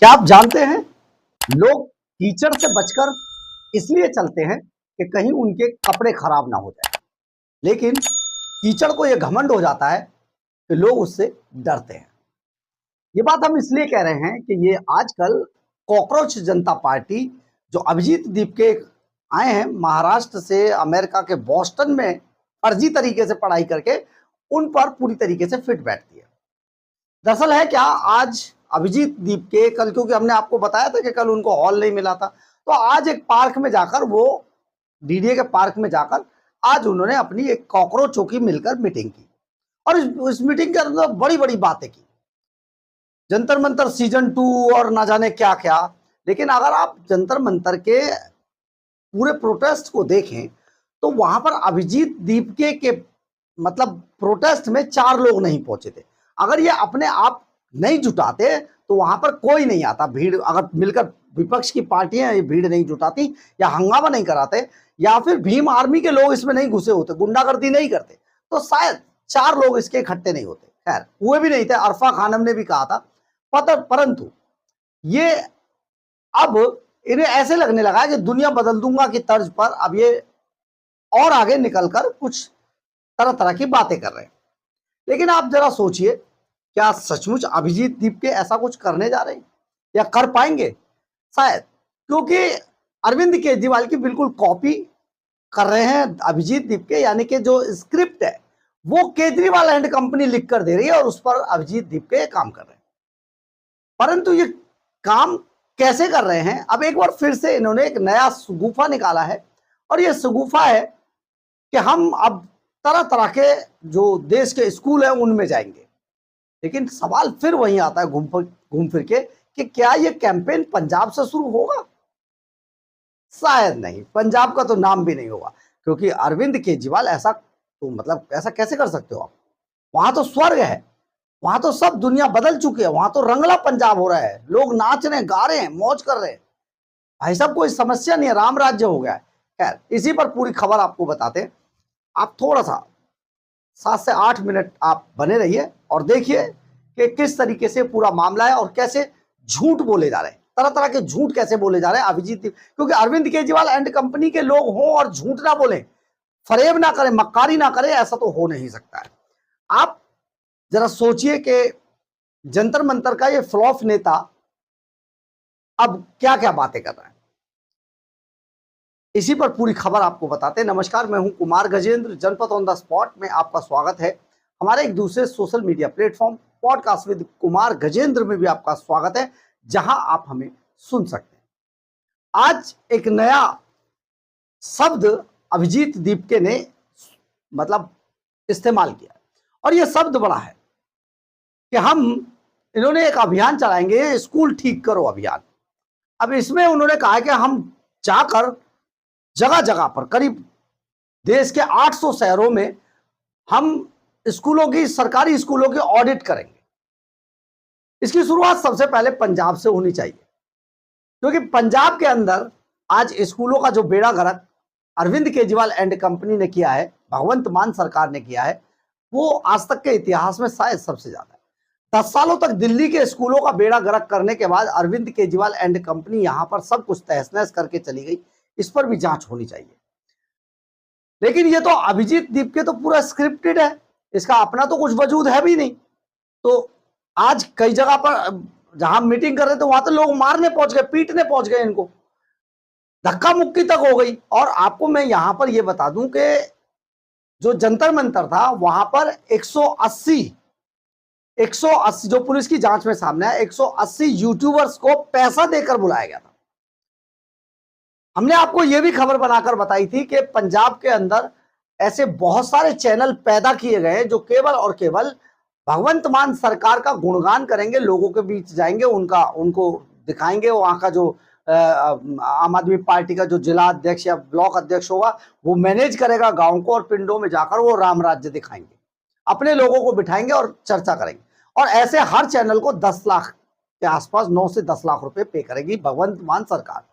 क्या आप जानते हैं, लोग कीचड़ से बचकर इसलिए चलते हैं कि कहीं उनके कपड़े खराब ना हो जाए, लेकिन कीचड़ को यह घमंड हो जाता है कि लोग उससे डरते हैं। ये बात हम इसलिए कह रहे हैं कि ये आजकल कॉकरोच जनता पार्टी जो अभिजीत दीपके आए हैं महाराष्ट्र से, अमेरिका के बॉस्टन में फर्जी तरीके से पढ़ाई करके, उन पर पूरी तरीके से फिट बैठती है। दरअसल है क्या, आज अभिजीत दीपके कल, क्योंकि हमने आपको बताया था कि कल उनको हॉल नहीं मिला था, तो आज एक पार्क में जाकर, वो डीडीए के पार्क में जाकर आज उन्होंने अपनी एक कॉकरोचों की मिलकर मीटिंग की और इस मीटिंग के अंदर बड़ी बड़ी बातें की, जंतर मंतर सीजन 2 और ना जाने क्या क्या। लेकिन अगर आप जंतर मंतर के पूरे प्रोटेस्ट को देखें तो वहां पर अभिजीत दीपके के मतलब प्रोटेस्ट में 4 लोग नहीं पहुंचे थे। अगर ये अपने आप नहीं जुटाते तो वहां पर कोई नहीं आता, भीड़ अगर मिलकर विपक्ष की पार्टियां ये भीड़ नहीं जुटाती या हंगामा नहीं कराते या फिर भीम आर्मी के लोग इसमें नहीं घुसे होते, गुंडागर्दी नहीं करते, तो शायद 4 लोग इसके इकट्ठे नहीं होते। खैर, हुए भी नहीं थे, अरफा खानम ने भी कहा था, परंतु ये अब इन्हें ऐसे लगने लगा कि दुनिया बदल दूंगा की तर्ज पर अब ये और आगे निकलकर कुछ तरह तरह की बातें कर रहे हैं। लेकिन आप जरा सोचिए, क्या सचमुच अभिजीत दीपके ऐसा कुछ करने जा रहे हैं या कर पाएंगे? शायद, क्योंकि अरविंद केजरीवाल की बिल्कुल कॉपी कर रहे हैं अभिजीत दीपके, यानी कि जो स्क्रिप्ट है वो केजरीवाल एंड कंपनी लिख कर दे रही है और उस पर अभिजीत दीपके काम कर रहे हैं। परंतु ये काम कैसे कर रहे हैं? अब एक बार फिर से इन्होंने एक नया शगुफा निकाला है और ये शगुफा है कि हम अब तरह तरह के जो देश के स्कूल हैं उनमें जाएंगे। लेकिन सवाल फिर वहीं आता है घूम फिर के कि क्या ये कैंपेन पंजाब से शुरू होगा? शायद नहीं, पंजाब का तो नाम भी नहीं होगा, क्योंकि अरविंद केजरीवाल ऐसा तो मतलब ऐसा कैसे कर सकते हो आप? वहां तो स्वर्ग है, वहां तो सब दुनिया बदल चुकी है, वहां तो रंगला पंजाब हो रहा है, लोग नाच रहे हैं, गा रहे हैं, मौज कर रहे हैं। भाई साहब, कोई समस्या नहीं है, राम राज्य हो गया है। खैर, इसी पर पूरी खबर आपको बताते हैं। आप थोड़ा सा 7 से 8 मिनट आप बने रहिए और देखिए कि किस तरीके से पूरा मामला है और कैसे झूठ बोले जा रहे हैं, तरह तरह के झूठ कैसे बोले जा रहे हैं अभिजीत, क्योंकि अरविंद केजरीवाल एंड कंपनी के लोग हों और झूठ ना बोले, फरेब ना करें, मक्कारी ना करें, ऐसा तो हो नहीं सकता है। आप जरा सोचिए कि जंतर मंतर का ये फ्लॉप नेता अब क्या क्या बातें कर रहा है, इसी पर पूरी खबर आपको बताते हैं। नमस्कार, मैं हूं कुमार गजेंद्र, जनपद ऑन द स्पॉट में आपका स्वागत है। हमारे एक दूसरे social media platform podcast with Kumar Gajendra में भी आपका स्वागत है, जहां आप हमें सुन सकते हैं। आज एक नया शब्द अभिजीत दीपके ने मतलब इस्तेमाल किया और यह शब्द बड़ा है कि इन्होंने एक अभियान चलाएंगे, स्कूल ठीक करो अभियान। अब इसमें उन्होंने कहा है कि हम जाकर जगह जगह पर, करीब देश के 800 शहरों में हम स्कूलों की, सरकारी स्कूलों की ऑडिट करेंगे। इसकी शुरुआत सबसे पहले पंजाब से होनी चाहिए, क्योंकि पंजाब के अंदर आज स्कूलों का जो बेड़ा गर्क अरविंद केजरीवाल एंड कंपनी ने किया है, भगवंत मान सरकार ने किया है, वो आज तक के इतिहास में शायद सबसे ज्यादा है। 10 सालों तक दिल्ली के स्कूलों का बेड़ा गर्क करने के बाद अरविंद केजरीवाल एंड कंपनी यहां पर सब कुछ तहस नहस करके चली गई। इस पर भी जांच होनी चाहिए। लेकिन ये तो अभिजीत दीपके तो पूरा स्क्रिप्टेड है, इसका अपना तो कुछ वजूद है भी नहीं। तो आज कई जगह पर जहां मीटिंग कर रहे थे वहां तो लोग मारने पहुंच गए, पीटने पहुंच गए, इनको धक्का मुक्की तक हो गई। और आपको मैं यहां पर यह बता दूं कि जो जंतर मंतर था वहां पर 180 जो पुलिस की जांच में सामने आया, 180 यूट्यूबर्स को पैसा देकर बुलाया गया था। हमने आपको यह भी खबर बनाकर बताई थी कि पंजाब के अंदर ऐसे बहुत सारे चैनल पैदा किए गए जो केवल और केवल भगवंत मान सरकार का गुणगान करेंगे, लोगों के बीच जाएंगे, उनको दिखाएंगे। वहां का जो आम आदमी पार्टी का जो जिला अध्यक्ष या ब्लॉक अध्यक्ष होगा वो मैनेज करेगा गांव को, और पिंडों में जाकर वो राम राज्य दिखाएंगे, अपने लोगों को बिठाएंगे और चर्चा करेंगे। और ऐसे हर चैनल को 10 लाख के आसपास, 9 से 10 लाख रुपए पे करेगी भगवंत मान सरकार।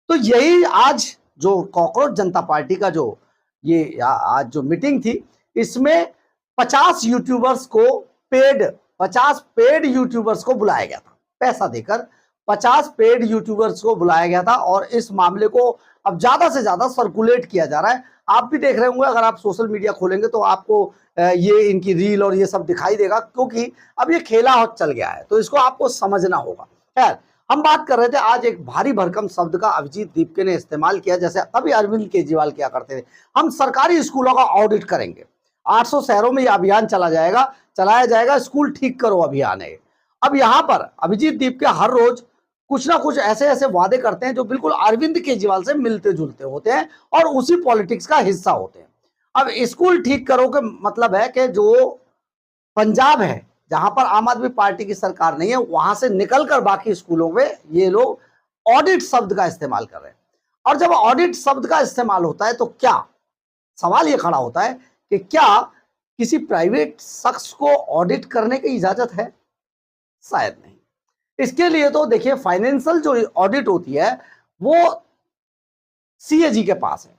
तो यही आज जो कॉकरोच जनता पार्टी का जो ये आज जो मीटिंग थी, इसमें 50 यूट्यूबर्स को 50 पेड यूट्यूबर्स को बुलाया गया था पैसा देकर, 50 पेड यूट्यूबर्स को बुलाया गया था और इस मामले को अब ज्यादा से ज्यादा सर्कुलेट किया जा रहा है। आप भी देख रहे होंगे, अगर आप सोशल मीडिया खोलेंगे तो आपको ये इनकी रील और ये सब दिखाई देगा, क्योंकि अब ये खेला चल गया है, तो इसको आपको समझना होगा। खैर, हम बात कर रहे थे आज एक भारी भरकम शब्द का अभिजीत दीपके ने इस्तेमाल किया, जैसे कभी अरविंद केजरीवाल किया करते थे, हम सरकारी स्कूलों का ऑडिट करेंगे। 800 शहरों में यह अभियान चलाया जाएगा, स्कूल ठीक करो अभियान है। अब यहाँ पर अभिजीत दीपके हर रोज कुछ ना कुछ ऐसे ऐसे वादे करते हैं जो बिल्कुल अरविंद केजरीवाल से मिलते जुलते होते हैं और उसी पॉलिटिक्स का हिस्सा होते हैं। अब स्कूल ठीक करो के मतलब है कि जो पंजाब है, जहां पर आम आदमी पार्टी की सरकार नहीं है, वहां से निकलकर बाकी स्कूलों में ये लोग ऑडिट शब्द का इस्तेमाल कर रहे हैं। और जब ऑडिट शब्द का इस्तेमाल होता है तो क्या सवाल ये खड़ा होता है कि क्या किसी प्राइवेट शख्स को ऑडिट करने की इजाजत है? शायद नहीं। इसके लिए तो देखिए, फाइनेंशियल जो ऑडिट होती है वो सीएजी के पास है।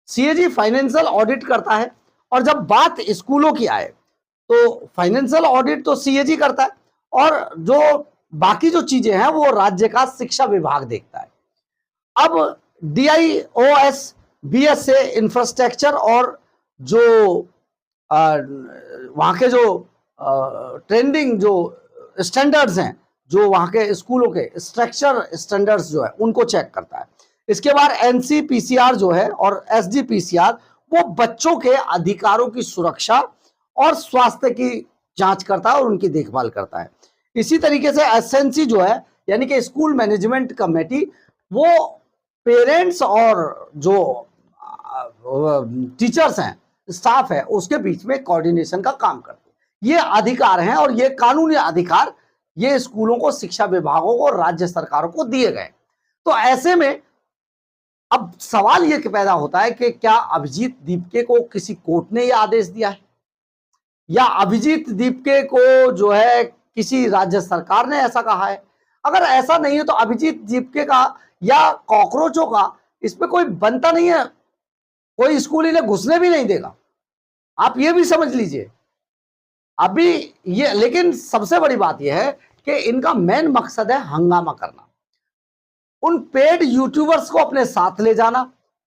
सीएजी फाइनेंशियल ऑडिट करता है, और जब बात स्कूलों की आए तो फाइनेंशियल ऑडिट तो सीएजी करता है, और जो बाकी जो चीजें हैं वो राज्य का शिक्षा विभाग देखता है। अब डीआईओएस बीएस से इंफ्रास्ट्रक्चर और जो वहां के जो ट्रेंडिंग जो स्टैंडर्ड्स हैं, जो वहां के स्कूलों के स्ट्रक्चर स्टैंडर्ड्स जो है उनको चेक करता है। इसके बाद एनसीपीसीआर जो है और एसजीपीसीआर वो बच्चों के अधिकारों की सुरक्षा और स्वास्थ्य की जांच करता है और उनकी देखभाल करता है। इसी तरीके से एसएनसी जो है, यानी कि स्कूल मैनेजमेंट कमेटी, वो पेरेंट्स और जो टीचर्स हैं, स्टाफ है, उसके बीच में कोऑर्डिनेशन का काम करती है। ये अधिकार हैं और ये कानूनी अधिकार ये स्कूलों को, शिक्षा विभागों को, राज्य सरकारों को दिए गए। तो ऐसे में अब सवाल ये पैदा होता है कि क्या अभिजीत दीपके को किसी कोर्ट ने यह आदेश दिया है, या अभिजीत दीपके को जो है किसी राज्य सरकार ने ऐसा कहा है? अगर ऐसा नहीं है तो अभिजीत दीपके का या कॉकरोचों का इसमें कोई बनता नहीं है, कोई स्कूल इन्हें घुसने भी नहीं देगा। आप ये भी समझ लीजिए अभी ये। लेकिन सबसे बड़ी बात यह है कि इनका मेन मकसद है हंगामा करना, उन पेड यूट्यूबर्स को अपने साथ ले जाना,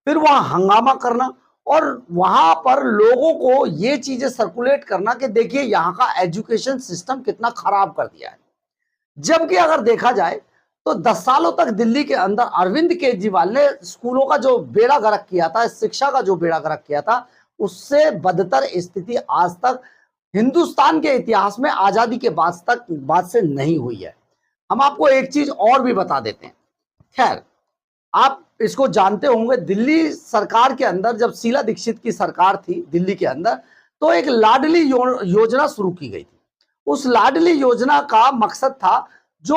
फिर वहां हंगामा करना और वहां पर लोगों को ये चीजें सर्कुलेट करना कि देखिए यहां का एजुकेशन सिस्टम कितना खराब कर दिया है। जबकि अगर देखा जाए तो 10 सालों तक दिल्ली के अंदर अरविंद केजरीवाल ने स्कूलों का जो बेड़ा गर्क किया था, शिक्षा का जो बेड़ा गर्क किया था, उससे बदतर स्थिति आज तक हिंदुस्तान के इतिहास में आजादी के बाद से नहीं हुई है। हम आपको एक चीज और भी बता देते हैं। खैर, आप इसको जानते होंगे, दिल्ली सरकार के अंदर जब शीला दीक्षित की सरकार थी दिल्ली के अंदर, तो एक लाडली योजना शुरू की गई थी। उस लाडली योजना का मकसद था जो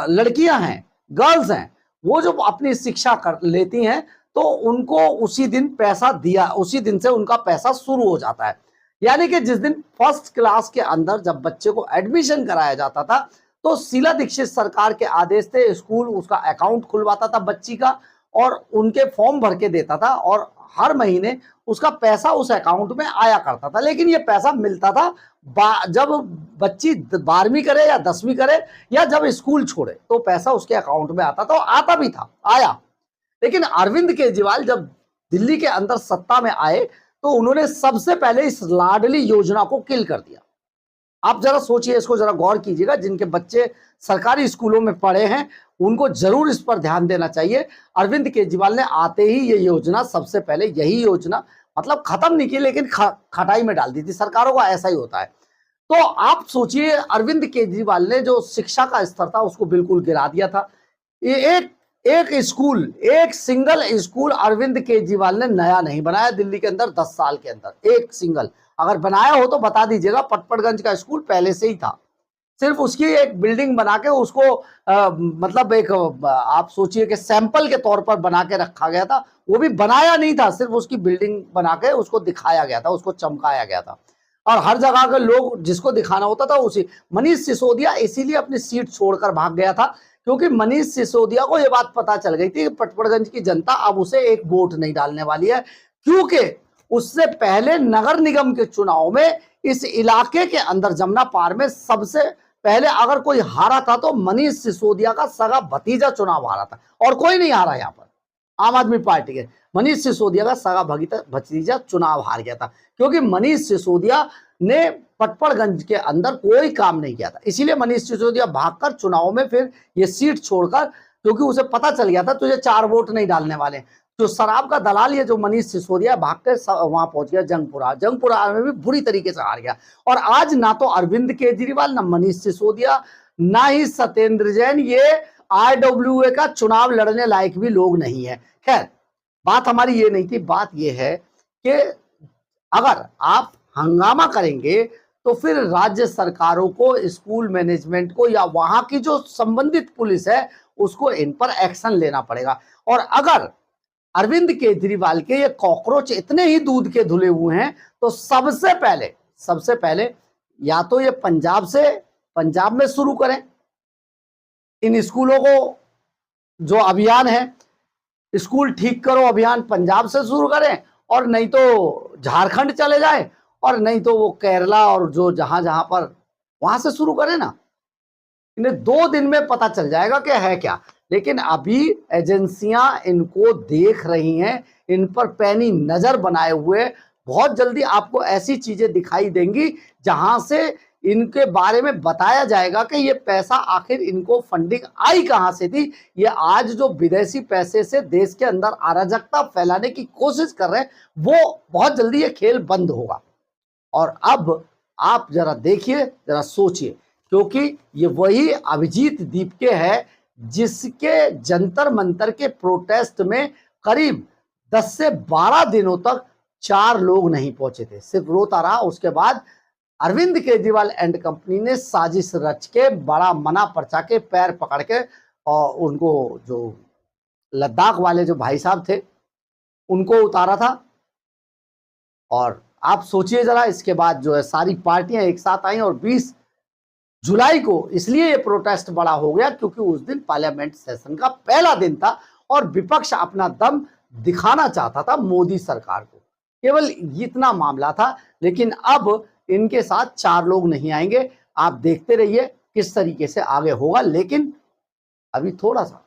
लड़कियां हैं, गर्ल्स हैं, वो जो अपनी शिक्षा कर लेती हैं तो उनको उसी दिन पैसा दिया, उसी दिन से उनका पैसा शुरू हो जाता है। यानी कि जिस दिन फर्स्ट क्लास के अंदर जब बच्चे को एडमिशन कराया जाता था तो शीला दीक्षित सरकार के आदेश से स्कूल उसका अकाउंट खुलवाता था बच्ची का, और उनके फॉर्म भर के देता था, और हर महीने उसका पैसा उस अकाउंट में आया करता था। लेकिन ये पैसा मिलता था जब बच्ची 12वीं करे या 10वीं करे या जब स्कूल छोड़े, तो पैसा उसके अकाउंट में आता था, और आता भी था, आया। लेकिन अरविंद केजरीवाल जब दिल्ली के अंदर सत्ता में आए तो उन्होंने सबसे पहले इस लाडली योजना को किल कर दिया। आप जरा सोचिए, इसको जरा गौर कीजिएगा। जिनके बच्चे सरकारी स्कूलों में पढ़े हैं उनको जरूर इस पर ध्यान देना चाहिए। अरविंद केजरीवाल ने आते ही ये योजना, सबसे पहले यही योजना मतलब खत्म नहीं की, लेकिन खटाई में डाल दी थी। सरकारों का ऐसा ही होता है। तो आप सोचिए, अरविंद केजरीवाल ने जो शिक्षा का स्तर था उसको बिल्कुल गिरा दिया था। एक स्कूल, एक सिंगल स्कूल अरविंद केजरीवाल ने नया नहीं बनाया दिल्ली के अंदर 10 साल के अंदर, एक सिंगल। अगर बनाया हो तो बता दीजिएगा। पटपड़गंज का स्कूल पहले से ही था, सिर्फ उसकी एक बिल्डिंग बना के उसको मतलब एक आप सोचिए कि सैंपल के तौर पर बना के रखा गया था। वो भी बनाया नहीं था, सिर्फ उसकी बिल्डिंग बना के उसको दिखाया गया था, उसको चमकाया गया था। और हर जगह के लोग जिसको दिखाना होता था उसी। मनीष सिसोदिया इसीलिए अपनी सीट छोड़कर भाग गया था, क्योंकि मनीष सिसोदिया को यह बात पता चल गई थी कि पटपड़गंज की जनता अब उसे एक वोट नहीं डालने वाली है, क्योंकि उससे पहले नगर निगम के चुनाव में इस इलाके के अंदर जमुना पार में सबसे पहले अगर कोई हारा था तो मनीष सिसोदिया का सगा भतीजा चुनाव हारा था, और कोई नहीं हारा यहाँ पर आम आदमी पार्टी के। मनीष सिसोदिया का सगा भतीजा चुनाव हार गया था, क्योंकि मनीष सिसोदिया ने पटपड़गंज के अंदर कोई काम नहीं किया था। इसीलिए मनीष सिसोदिया भागकर चुनाव में फिर ये सीट छोड़कर, क्योंकि उसे पता चल गया था तुझे 4 वोट नहीं डालने वाले। जो शराब का दलाल ये जो मनीष सिसोदिया भाग कर वहां पहुंच गया जंगपुरा में भी बुरी तरीके से हार गया। और आज ना तो अरविंद केजरीवाल, ना मनीष सिसोदिया, ना ही सत्येंद्र जैन ये आरडब्ल्यूए का चुनाव लड़ने लायक भी लोग नहीं है। खैर, बात हमारी ये नहीं थी, बात ये है कि अगर आप हंगामा करेंगे तो फिर राज्य सरकारों को, स्कूल मैनेजमेंट को, या वहां की जो संबंधित पुलिस है उसको इन पर एक्शन लेना पड़ेगा। और अगर अरविंद केजरीवाल के ये कॉकरोच इतने ही दूध के धुले हुए हैं तो सबसे पहले या तो ये पंजाब में शुरू करें इन स्कूलों को, जो अभियान है स्कूल ठीक करो अभियान पंजाब से शुरू करें, और नहीं तो झारखंड चले जाए, और नहीं तो वो केरला और जो जहां जहां पर वहां से शुरू करें ना। इन्हें 2 दिन में पता चल जाएगा कि है क्या। लेकिन अभी एजेंसियां इनको देख रही हैं, इन पर पैनी नजर बनाए हुए। बहुत जल्दी आपको ऐसी चीजें दिखाई देंगी जहां से इनके बारे में बताया जाएगा कि ये पैसा आखिर इनको फंडिंग आई कहां से थी। ये आज जो विदेशी पैसे से देश के अंदर अराजकता फैलाने की कोशिश कर रहे हैं, वो बहुत जल्दी ये खेल बंद होगा। और अब आप जरा देखिए, जरा सोचिए, क्योंकि ये वही अभिजीत दीपके है जिसके जंतर मंतर के प्रोटेस्ट में करीब 10 से 12 दिनों तक 4 लोग नहीं पहुंचे थे, सिर्फ रोता रहा। उसके बाद अरविंद केजरीवाल एंड कंपनी ने साजिश रच के बड़ा मना पर्चा के पैर पकड़ के, और उनको जो लद्दाख वाले जो भाई साहब थे उनको उतारा था। और आप सोचिए जरा, इसके बाद जो है सारी पार्टियां एक साथ आई, और 20 जुलाई को इसलिए ये प्रोटेस्ट बड़ा हो गया क्योंकि उस दिन पार्लियामेंट सेशन का पहला दिन था और विपक्ष अपना दम दिखाना चाहता था मोदी सरकार को। केवल इतना मामला था। लेकिन अब इनके साथ 4 लोग नहीं आएंगे। आप देखते रहिए किस तरीके से आगे होगा। लेकिन अभी थोड़ा सा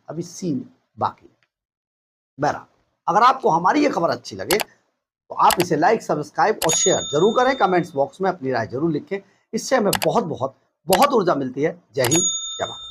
अभी सीन बाकी है। बहरहाल, अगर आपको हमारी ये खबर अच्छी लगे तो आप इसे लाइक, सब्सक्राइब और शेयर जरूर करें। कमेंट्स बॉक्स में अपनी राय जरूर लिखें। इससे हमें बहुत ऊर्जा मिलती है। जय हिंद, जय भारत।